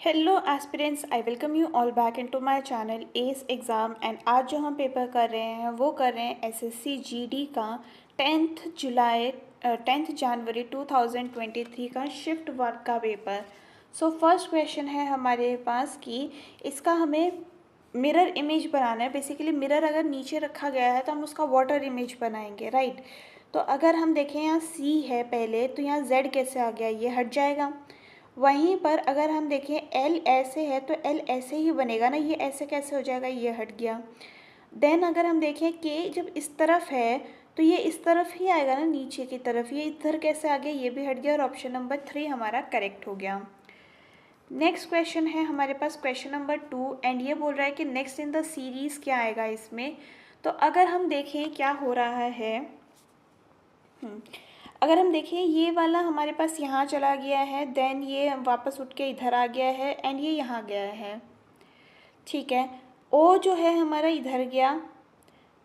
Hello aspirants, I welcome you all back into my channel S exam. And आज जो हम paper कर रहे हैं वो कर रहे हैं एसएससी जीडी का 10th जनवरी 2023 का शिफ्ट वर्क का पेपर। सो फर्स्ट क्वेश्चन है हमारे पास कि इसका हमें मिरर इमेज बनाना है। बेसिकली मिरर अगर नीचे रखा गया है तो हम उसका वाटर इमेज बनाएंगे, राइट। तो अगर हम देखें यहाँ सी है पहले, तो यहाँ जेड कैसे आ गया, ये हट जाएगा। वहीं पर अगर हम देखें एल ऐसे है तो एल ऐसे ही बनेगा ना, ये ऐसे कैसे हो जाएगा, ये हट गया। देन अगर हम देखें के जब इस तरफ है तो ये इस तरफ ही आएगा ना, नीचे की तरफ, ये इधर कैसे आ गया, ये भी हट गया और ऑप्शन नंबर 3 हमारा करेक्ट हो गया। नेक्स्ट क्वेश्चन है हमारे पास क्वेश्चन नंबर 2 एंड ये बोल रहा है कि नेक्स्ट इन द सीरीज़ क्या आएगा इसमें। तो अगर हम देखें क्या हो रहा है, अगर हम देखें ये वाला हमारे पास यहाँ चला गया है, देन ये वापस उठ के इधर आ गया है एंड ये यहाँ गया है, ठीक है। ओ जो है हमारा इधर गया,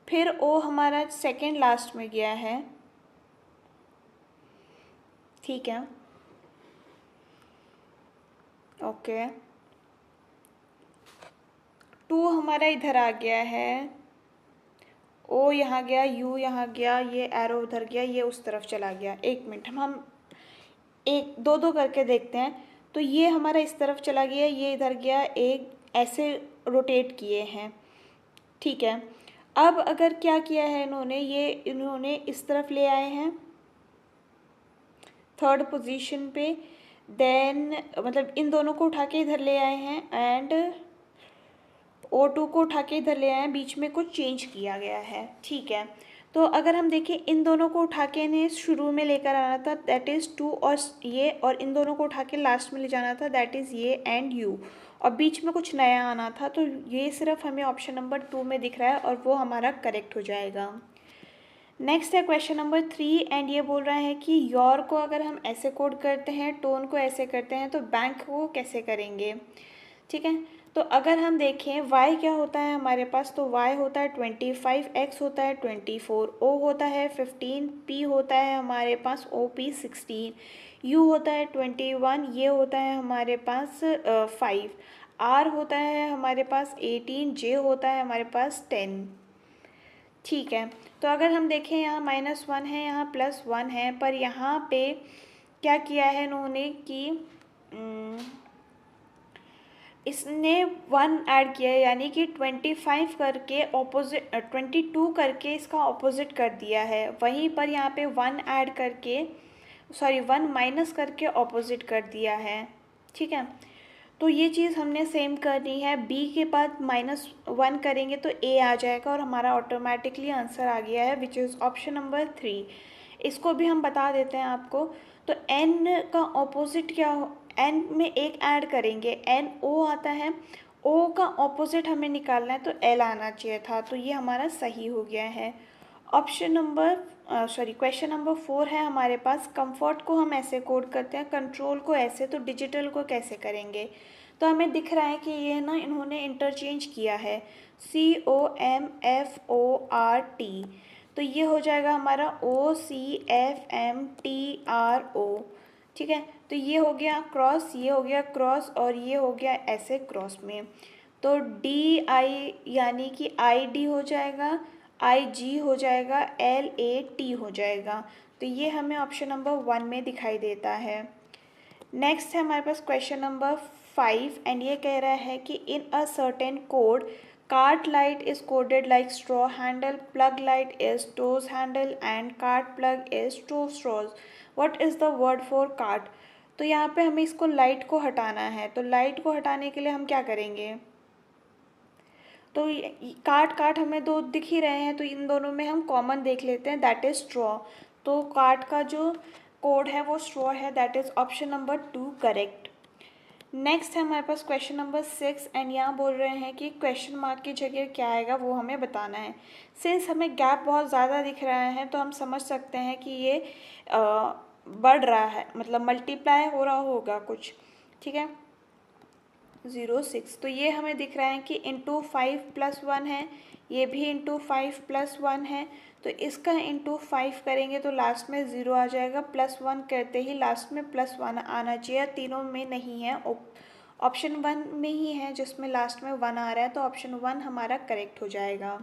फिर ओ हमारा सेकंड लास्ट में गया है, ठीक है, ओके। 2 हमारा इधर आ गया है, ओ यहाँ गया, यू यहाँ गया, ये एरो उधर गया, ये उस तरफ चला गया। एक मिनट, हम एक दो दो करके देखते हैं। तो ये हमारा इस तरफ चला गया, ये इधर गया, एक ऐसे रोटेट किए हैं, ठीक है। अब अगर क्या किया है इन्होंने, ये इन्होंने इस तरफ ले आए हैं थर्ड पोजीशन पे, देन मतलब इन दोनों को उठा के इधर ले आए हैं एंड O2 को उठा के इधर ले आए हैं, बीच में कुछ चेंज किया गया है, ठीक है। तो अगर हम देखें इन दोनों को उठा के इन्हें शुरू में लेकर आना था, दैट इज़ 2 और ये, और इन दोनों को उठा के लास्ट में ले जाना था, दैट इज़ ये एंड यू, और बीच में कुछ नया आना था। तो ये सिर्फ हमें ऑप्शन नंबर 2 में दिख रहा है और वो हमारा करेक्ट हो जाएगा। नेक्स्ट है क्वेश्चन नंबर 3 एंड ये बोल रहा है कि योर को अगर हम ऐसे कोड करते हैं, टोन को ऐसे करते हैं, तो बैंक को कैसे करेंगे, ठीक है। तो अगर हम देखें y क्या होता है हमारे पास, तो y होता है 25, x होता है 24, o होता है 15, p होता है हमारे पास OP 16, u होता है 21, ये होता है हमारे पास 5, r होता है हमारे पास 18, j होता है हमारे पास 10, ठीक है। तो अगर हम देखें यहाँ -1 है, यहाँ +1 है, पर यहाँ पे क्या किया है इन्होंने कि इसने 1 ऐड किया है, यानी कि 25 करके ऑपोजिट 22 करके इसका ऑपोजिट कर दिया है। वहीं पर यहाँ पे 1 ऐड करके, सॉरी 1 माइनस करके ऑपोजिट कर दिया है, ठीक है। तो ये चीज़ हमने सेम करनी है, b के बाद -1 करेंगे तो a आ जाएगा और हमारा ऑटोमेटिकली आंसर आ गया है, विच इज़ ऑप्शन नंबर 3। इसको भी हम बता देते हैं आपको। तो n का ऑपोजिट क्या हो, n में एक ऐड करेंगे, n o आता है, o का ऑपोजिट हमें निकालना है तो l आना चाहिए था, तो ये हमारा सही हो गया है। ऑप्शन नंबर क्वेश्चन नंबर 4 है हमारे पास, कंफर्ट को हम ऐसे कोड करते हैं, कंट्रोल को ऐसे, तो डिजिटल को कैसे करेंगे। तो हमें दिख रहा है कि ये ना इन्होंने इंटरचेंज किया है, COMFORT, तो ये हो जाएगा हमारा OCFMTRO, ठीक है। तो ये हो गया क्रॉस, ये हो गया क्रॉस, और ये हो गया ऐसे क्रॉस में। तो DI यानी कि ID हो जाएगा, IG हो जाएगा, LAT हो जाएगा। तो ये हमें ऑप्शन नंबर 1 में दिखाई देता है। नेक्स्ट है हमारे पास क्वेश्चन नंबर 5 एंड ये कह रहा है कि in a certain code cart light is coded like straw handle, plug light is toes handle and cart plug is toe straws, what is the word for cart. तो यहाँ पे हमें इसको लाइट को हटाना है, तो लाइट को हटाने के लिए हम क्या करेंगे, तो काट काट हमें दो दिख ही रहे हैं, तो इन दोनों में हम कॉमन देख लेते हैं, दैट इज़ स्ट्रॉ। तो काट का जो कोड है वो स्ट्रॉ है, that is option number 2 correct. Next है हमारे पास क्वेश्चन नंबर 6 एंड यहाँ बोल रहे हैं कि क्वेश्चन मार्क की जगह क्या आएगा वो हमें बताना है। सिंस हमें गैप बहुत ज़्यादा दिख रहा है तो हम समझ सकते हैं कि ये बढ़ रहा है, मतलब मल्टीप्लाई हो रहा होगा कुछ, ठीक है। 0 6, तो ये हमें दिख रहा है कि इंटू 5+1 है, ये भी इंटू 5+1 है, तो इसका इंटू 5 करेंगे तो लास्ट में 0 आ जाएगा, +1 करते ही लास्ट में +1 आना चाहिए, तीनों में नहीं है, ऑप्शन 1 में ही है जिसमें लास्ट में 1 आ रहा है, तो ऑप्शन 1 हमारा करेक्ट हो जाएगा।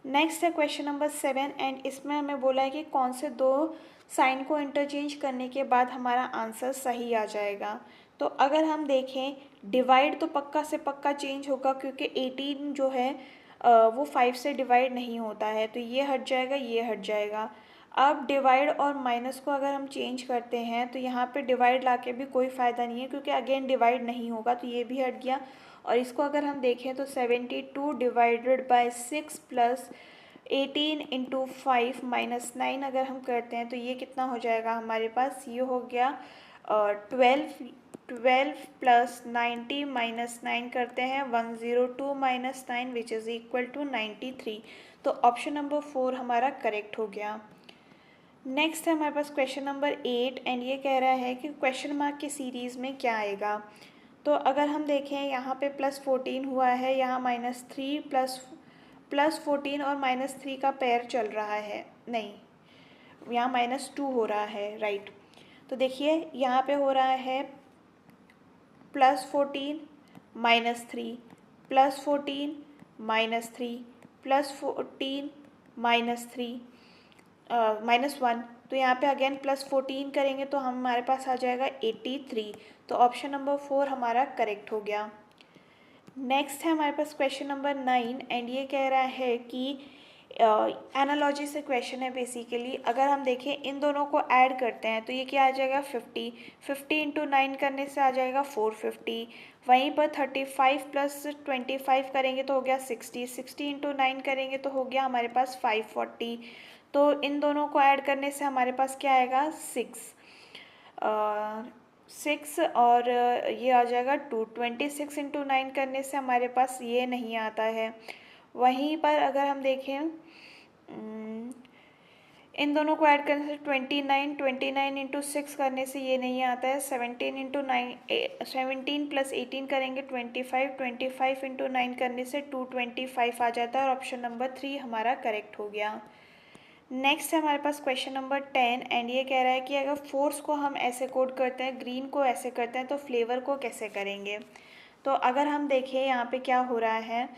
नेक्स्ट है क्वेश्चन नंबर 7 एंड इसमें हमें बोला है कि कौन से दो साइन को इंटरचेंज करने के बाद हमारा आंसर सही आ जाएगा। तो अगर हम देखें, डिवाइड तो पक्का से पक्का चेंज होगा क्योंकि 18 जो है वो 5 से डिवाइड नहीं होता है, तो ये हट जाएगा, ये हट जाएगा। अब डिवाइड और माइनस को अगर हम चेंज करते हैं तो यहाँ पे डिवाइड लाके भी कोई फ़ायदा नहीं है क्योंकि अगेन डिवाइड नहीं होगा, तो ये भी हट गया। और इसको अगर हम देखें तो 72 divided by 6 plus 18 into 5 minus 9 अगर हम करते हैं तो ये कितना हो जाएगा हमारे पास, ये हो गया 12 प्लस 90 माइनस 9 करते हैं 102 minus 9 which is equal to 93। तो ऑप्शन नंबर 4 हमारा करेक्ट हो गया। नेक्स्ट है हमारे पास क्वेश्चन नंबर 8 एंड ये कह रहा है कि क्वेश्चन मार्क की सीरीज़ में क्या आएगा। तो अगर हम देखें यहाँ पे +14 हुआ है, यहाँ -3 प्लस 14 और -3 का पेयर चल रहा है, नहीं यहाँ -2 हो रहा है, राइट। तो देखिए यहाँ पे हो रहा है +14 -3 +14 -3 +14 -3 -1। तो यहाँ पे अगेन +14 करेंगे तो हमारे पास आ जाएगा 83। तो ऑप्शन नंबर 4 हमारा करेक्ट हो गया। नेक्स्ट है हमारे पास क्वेश्चन नंबर 9 एंड ये कह रहा है कि एनालॉजी से क्वेश्चन है बेसिकली। अगर हम देखें इन दोनों को ऐड करते हैं तो ये क्या आ जाएगा 50 इंटू 9 करने से आ जाएगा 450। वहीं पर 35 प्लस 25 करेंगे तो हो गया 60 इंटू 9 करेंगे तो हो गया हमारे पास 540। तो इन दोनों को ऐड करने से हमारे पास क्या आएगा 6 और ये आ जाएगा 26 इंटू 9 करने से हमारे पास ये नहीं आता है। वहीं पर अगर हम देखें इन दोनों को ऐड करने से 29 इंटू 6 करने से ये नहीं आता है। 17 प्लस 18 करेंगे 25 इंटू 9 करने से 225 आ जाता है और ऑप्शन नंबर 3 हमारा करेक्ट हो गया। नेक्स्ट है हमारे पास क्वेश्चन नंबर 10 एंड ये कह रहा है कि अगर फोर्स को हम ऐसे कोड करते हैं, ग्रीन को ऐसे करते हैं, तो फ्लेवर को कैसे करेंगे। तो अगर हम देखें यहाँ पे क्या हो रहा है,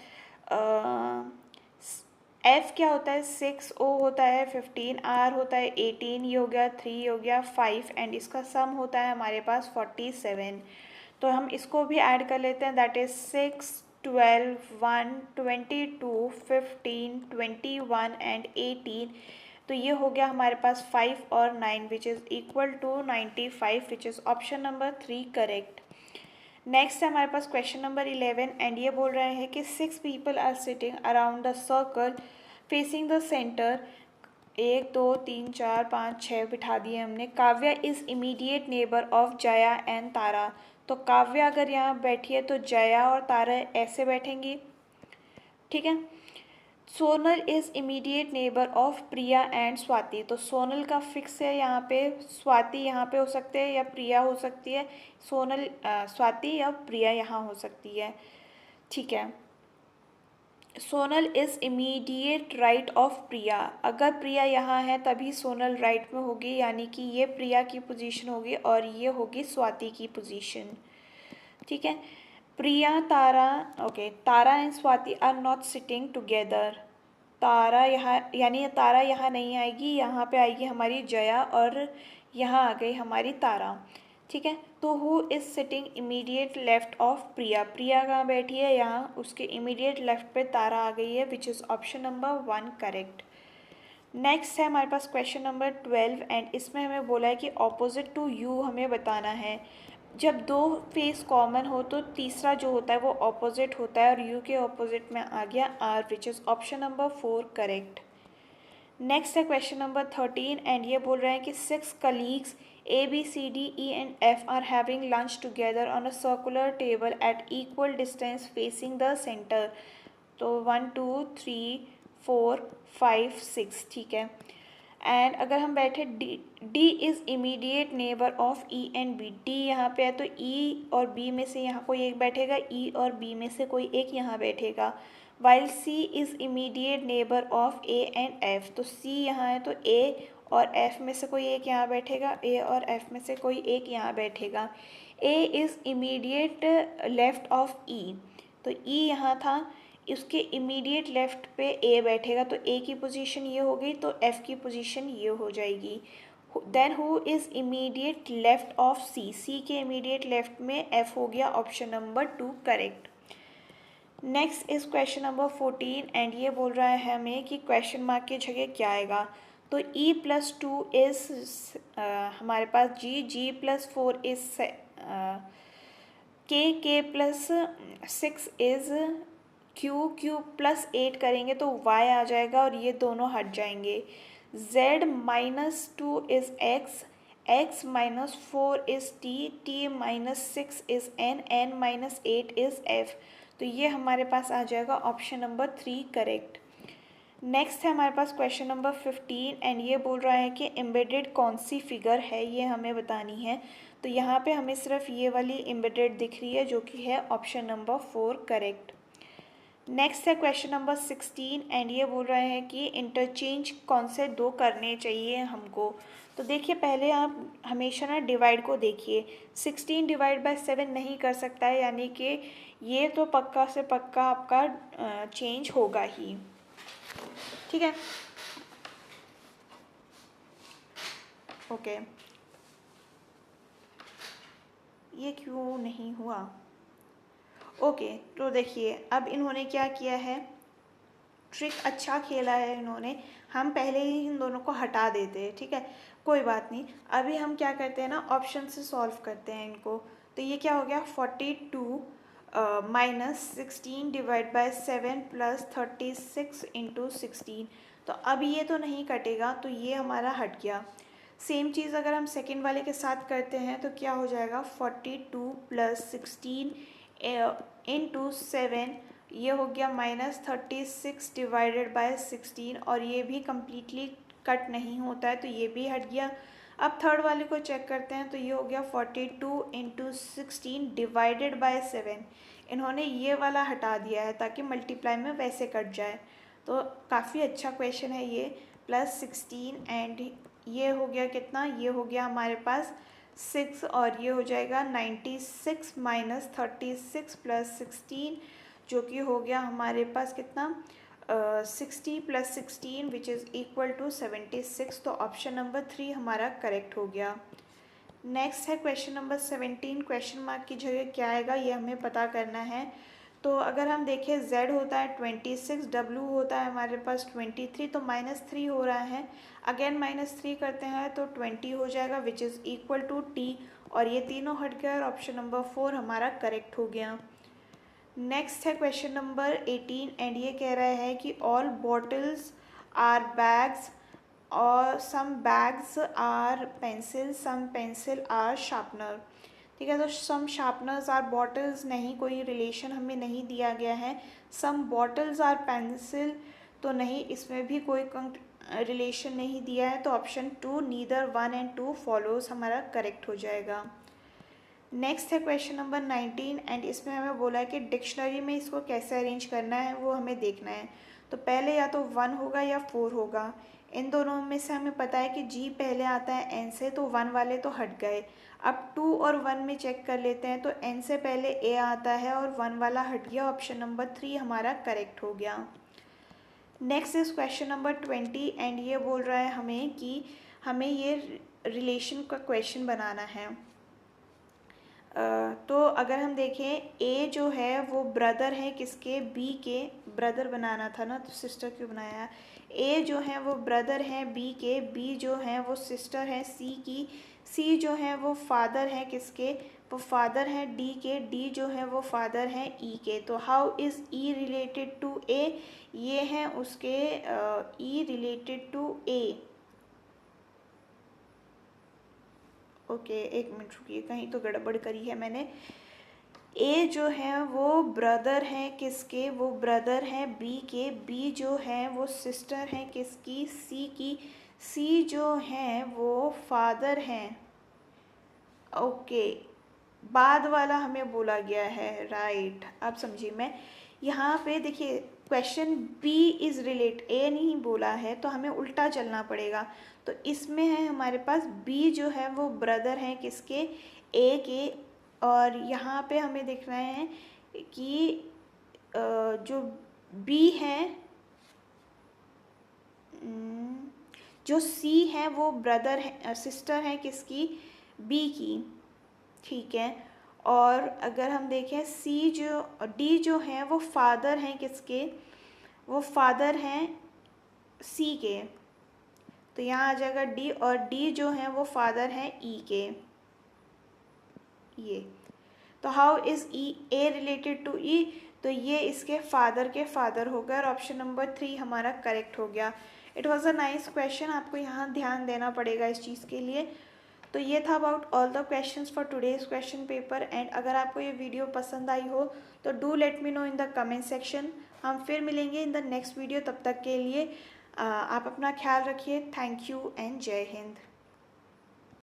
F क्या होता है 6, O होता है 15, R होता है 18, ये हो गया 3, हो गया 5 एंड इसका सम होता है हमारे पास 47। तो हम इसको भी ऐड कर लेते हैं, दैट इज़ 6, 12, 1, 22, 15, 21 एंड 18। तो ये हो गया हमारे पास 5 और 9 which is equal to 95 which is option number 3 correct. Next है हमारे पास क्वेश्चन नंबर 11 एंड ये बोल रहे हैं कि 6 people are sitting around the circle facing the centre. 1 2 3 4 5 6 बिठा दिए हमने। Kavya is immediate neighbour of Jaya and Tara. तो काव्या अगर यहाँ बैठी है तो जया और तारा ऐसे बैठेंगी, ठीक है। Sonal is immediate neighbour of Priya and Swati. तो सोनल का फिक्स है यहाँ पे, स्वाति यहाँ पे हो सकते हैं या प्रिया हो सकती है। सोनल स्वाति या प्रिया यहाँ हो सकती है, ठीक है। Sonal is immediate right of Priya. अगर प्रिया यहाँ है तभी सोनल राइट में होगी, यानी कि ये प्रिया की पोजीशन होगी और ये होगी स्वाति की पोजीशन, ठीक है। Priya Tara, okay, Tara and Swati are not sitting together. Tara यहाँ, यानी तारा यहाँ नहीं आएगी, यहाँ पे आएगी हमारी जया और यहाँ आ गई हमारी तारा, ठीक है। तो who is sitting immediate left of Priya. Priya कहाँ बैठी है, यहाँ, उसके इमीडिएट लेफ्ट पे तारा आ गई है विच is option number 1 correct. Next है हमारे पास क्वेश्चन नंबर 12 एंड इसमें हमें बोला है कि ऑपोजिट टू यू हमें बताना है। जब दो फेस कॉमन हो तो तीसरा जो होता है वो ऑपोजिट होता है और यू के ऑपोजिट में आ गया R which is option number 4 correct. Next है क्वेश्चन नंबर 13 एंड ये बोल रहे हैं कि 6 colleagues A B C D E and F are having lunch together on a circular table at equal distance facing the center। तो 1 2 3 4 5 6, ठीक है। And अगर हम बैठे D is immediate neighbour of E and B. D यहाँ पे है तो ई और बी में से यहाँ कोई एक बैठेगा, ई और बी में से कोई एक यहाँ बैठेगा। While C is immediate neighbour of A and F. तो सी यहाँ है तो ए और एफ में से कोई एक यहाँ बैठेगा, ए और एफ में से कोई एक यहाँ बैठेगा। A is immediate left of E, तो ई यहाँ था, इसके इमीडिएट लेफ्ट पे ए बैठेगा, तो ए की पोजीशन ये हो गई, तो एफ की पोजीशन ये हो जाएगी। Then who is immediate left of C, C के इमीडिएट लेफ्ट में एफ हो गया, option number 2 correct. Next is question number 14 and ये बोल रहा है हमें कि क्वेश्चन मार्क की जगह क्या आएगा। तो e प्लस 2 इज हमारे पास जी प्लस 4 इज के प्लस 6 इज क्यू प्लस 8 करेंगे तो y आ जाएगा और ये दोनों हट जाएंगे। z minus 2 is x minus 4 is t minus 6 is n minus 8 is f, तो ये हमारे पास आ जाएगा ऑप्शन नंबर 3 करेक्ट। नेक्स्ट है हमारे पास क्वेश्चन नंबर 15 एंड ये बोल रहा है कि एम्बेडेड कौन सी फिगर है, ये हमें बतानी है। तो यहाँ पे हमें सिर्फ ये वाली एम्बेडेड दिख रही है जो कि है ऑप्शन नंबर 4 करेक्ट। नेक्स्ट है क्वेश्चन नंबर 16 एंड ये बोल रहे हैं कि इंटरचेंज कौन से दो करने चाहिए हमको। तो देखिए पहले आप हमेशा ना डिवाइड को देखिए, 16 डिवाइड बाय 7 नहीं कर सकता है, यानी कि ये तो पक्का से पक्का आपका चेंज होगा ही, ठीक है। ओके ये क्यों नहीं हुआ। ओके तो देखिए अब इन्होंने क्या किया है, ट्रिक अच्छा खेला है इन्होंने, हम पहले ही इन दोनों को हटा देते हैं, ठीक है, कोई बात नहीं। अभी हम क्या करते हैं ना, ऑप्शन से सॉल्व करते हैं इनको। तो ये क्या हो गया, 42 minus 16 divide by 7 plus 36 into 16। तो अब ये तो नहीं कटेगा, तो ये हमारा हट गया। सेम चीज़ अगर हम सेकेंड वाले के साथ करते हैं तो क्या हो जाएगा, 42 प्लस 16 इंटू 7, ये हो गया माइनस 36 डिवाइडेड बाय 16, और ये भी कम्प्लीटली कट नहीं होता है तो ये भी हट गया। अब थर्ड वाले को चेक करते हैं, तो ये हो गया 42 इंटू 16 डिवाइडेड बाय 7, इन्होंने ये वाला हटा दिया है ताकि मल्टीप्लाई में वैसे कट जाए। तो काफ़ी अच्छा क्वेश्चन है ये, प्लस 16 एंड ये हो गया कितना, ये हो गया हमारे पास 6, और ये हो जाएगा 96 माइनस 36 प्लस 16, जो कि हो गया हमारे पास कितना, 60 plus 16 which is equal to 76। तो ऑप्शन नंबर 3 हमारा करेक्ट हो गया। नेक्स्ट है क्वेश्चन नंबर 17, क्वेश्चन मार्क की जगह क्या आएगा ये हमें पता करना है। तो अगर हम देखें z होता है 26, w होता है हमारे पास 23, तो -3 हो रहा है, अगेन -3 करते हैं तो 20 हो जाएगा which is equal to t, और ये तीनों हट गया और ऑप्शन नंबर 4 हमारा करेक्ट हो गया। नेक्स्ट है क्वेश्चन नंबर 18 एंड ये कह रहा है कि ऑल बॉटल्स आर बैग्स और some bags are pencil, some pencil are sharpener, ठीक है। तो सम शार्पनर्स आर बॉटल्स, नहीं कोई रिलेशन हमें नहीं दिया गया है। सम बॉटल्स आर पेंसिल, तो नहीं, इसमें भी कोई रिलेशन नहीं दिया है, तो ऑप्शन 2 नीदर 1 एंड 2 फॉलोज हमारा करेक्ट हो जाएगा। नेक्स्ट है क्वेश्चन नंबर 19 एंड इसमें हमें बोला है कि डिक्शनरी में इसको कैसे अरेंज करना है वो हमें देखना है। तो पहले या तो 1 होगा या 4 होगा, इन दोनों में से हमें पता है कि जी पहले आता है एन से, तो 1 वाले तो हट गए। अब 2 और 1 में चेक कर लेते हैं, तो एन से पहले ए आता है और 1 वाला हट गया, ऑप्शन नंबर 3 हमारा करेक्ट हो गया। Next is question number 20 and ये बोल रहा है हमें कि हमें ये रिलेशन का क्वेश्चन बनाना है। तो अगर हम देखें ए जो है वो ब्रदर है किसके, बी के, ब्रदर बनाना था ना तो सिस्टर क्यों बनाया। ए जो है वो ब्रदर है बी के, बी जो है वो सिस्टर है सी की, सी जो है वो फादर है किसके, वो फादर है डी के, डी जो है वो फादर है ई के। तो how is E related to A, ये हैं उसके E related to A. Okay एक मिनट रुकिए, कहीं तो गड़बड़ करी है मैंने। ए जो है वो ब्रदर है किसके, वो ब्रदर है बी के, बी जो है वो सिस्टर है किसकी, सी की, सी जो है वो फादर है। ओके बाद वाला हमें बोला गया है, राइट, अब समझी मैं। यहाँ पे देखिए क्वेश्चन बी इज़ रिलेट, ए नहीं बोला है तो हमें उल्टा चलना पड़ेगा। तो इसमें है हमारे पास बी जो है वो ब्रदर है किसके, ए के, और यहाँ पे हमें दिख रहे हैं कि जो बी है, जो सी है वो ब्रदर है, सिस्टर है किसकी, बी की, ठीक है। और अगर हम देखें सी जो डी जो है वो फादर हैं किसके, वो फादर हैं सी के, तो यहाँ आ जाएगा डी, और डी जो है वो फादर हैं ई के, ये। तो how is E A related to E, तो ये इसके फादर के फादर हो गए, और ऑप्शन नंबर 3 हमारा करेक्ट हो गया। It was a nice question, आपको यहाँ ध्यान देना पड़ेगा इस चीज़ के लिए। तो ये था about all the questions for today's question paper. And अगर आपको ये वीडियो पसंद आई हो तो do let me know in the comment section. हम फिर मिलेंगे इन द नेक्स्ट वीडियो, तब तक के लिए आप अपना ख्याल रखिए। थैंक यू एंड जय हिंद।